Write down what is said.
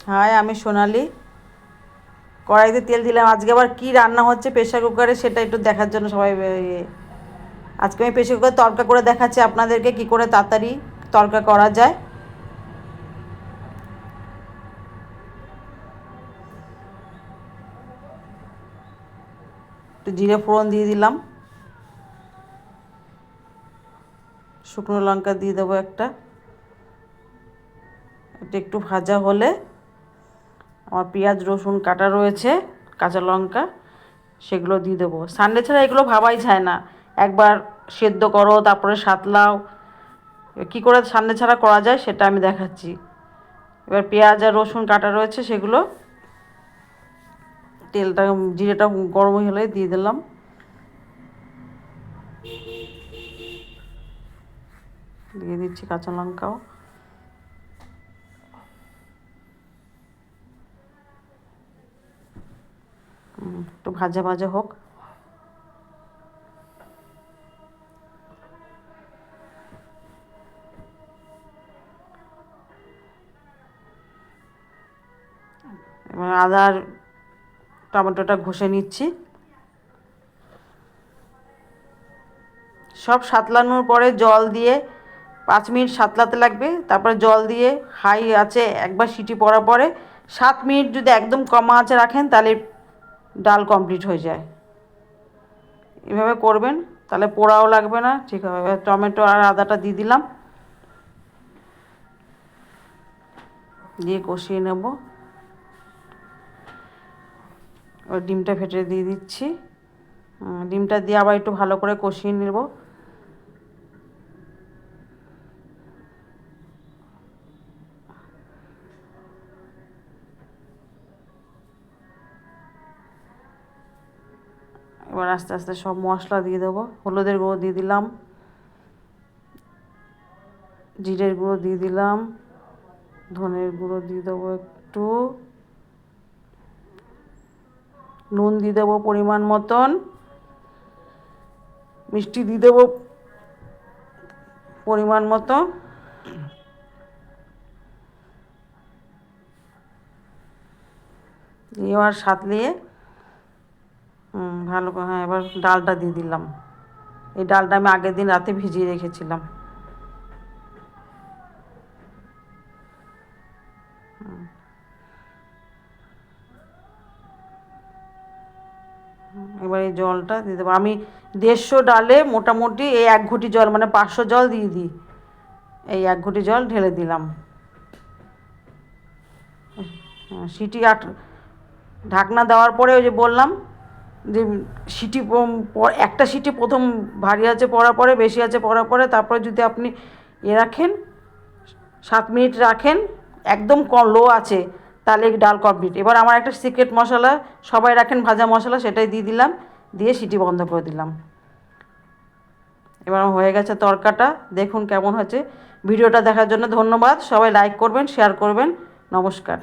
High, আমি সোনালি। কড়াইতে তেল দিলাম। আজকে আবার কি রান্না হচ্ছে প্রেশার কুকারে সেটা একটু দেখার জন্য সবাই আজকে আমি প্রেশার কুকারে তড়কা করে দেখাচ্ছি আপনাদেরকে কি করে তাড়াতাড়ি তড়কা করা যায়। একটু জিরে ফোড়ন দিয়ে দিলাম, শুকনো লঙ্কা দিয়ে দেবো একটা। এটা একটু ভাজা হলে আমার পেঁয়াজ রসুন কাটা রয়েছে, কাঁচা লঙ্কা, সেগুলো দিয়ে দেবো। সানডে ছাড়া এগুলো ভাবাই যায় না। একবার সেদ্ধ করো, তারপরে সাতলাও, কী করে সানডে ছাড়া করা যায় সেটা আমি দেখাচ্ছি। এবার পেঁয়াজ আর রসুন কাটা রয়েছে সেগুলো তেলটা জিরেটা গরম হলে দিয়ে দিলাম। দিয়ে দিচ্ছি কাঁচা লঙ্কাও। একটু ভাজা ভাজা হোক। এবার আদা আর টমেটোটা ঘষে নিচ্ছি। সব সাতলানোর পরে জল দিয়ে 5 মিনিট সাতলাতে লাগবে। তারপরে জল দিয়ে হাই আছে একবার সিটি পড়ার পরে 7 মিনিট যদি একদম কমা আঁচে রাখেন তাহলে ডাল কমপ্লিট হয়ে যায়। এভাবে করবেন, তাহলে পোড়াও লাগবে না, ঠিক হবে। টমেটো আর আদাটা দিয়ে দিলাম, দিয়ে কষিয়ে নেব। ওই ডিমটা ফেটে দিয়ে দিচ্ছি। ডিমটা দিয়ে আবার একটু ভালো করে কষিয়ে নেব। এবার আস্তে আস্তে সব মশলা দিয়ে দেবো। হলুদের গুঁড়ো দিয়ে দিলাম, জিরের গুঁড়ো দিয়ে দিলাম, ধনের গুঁড়ো দিয়ে দেবো একটু, নুন দিয়ে দেবো পরিমাণ মতন, মিষ্টি দিয়ে দেবো পরিমাণ মতো। এবার সাতলিয়ে ভালো করে, হ্যাঁ, এবার ডালটা দিয়ে দিলাম। এই ডালটা আমি আগের দিন রাতে ভিজিয়ে রেখেছিলাম। এবার এই জলটা দিয়ে দেবো। আমি 150 ডালে মোটামুটি এই 1 ঘটি জল, মানে 500 জল দিয়ে দিই। এই 1 ঘটি জল ঢেলে দিলাম। সিটি ঢাকনা দেওয়ার পরে ওই যে বললাম যে সিটি একটা সিটি প্রথম ভারী আছে পড়ার পরে, বেশি আছে পড়ার পরে, তারপরে যদি আপনি রাখেন 7 মিনিট রাখেন একদম লো আছে, তাহলে ডাল কমপ্লিট। এবার আমার একটা সিক্রেট মশলা সবাই রাখেন, ভাজা মশলা, সেটাই দিয়ে দিলাম, দিয়ে সিটি বন্ধ করে দিলাম। এবার হয়ে গেছে তরকাটা। দেখুন কেমন হয়েছে। ভিডিওটা দেখার জন্য ধন্যবাদ। সবাই লাইক করবেন, শেয়ার করবেন। নমস্কার।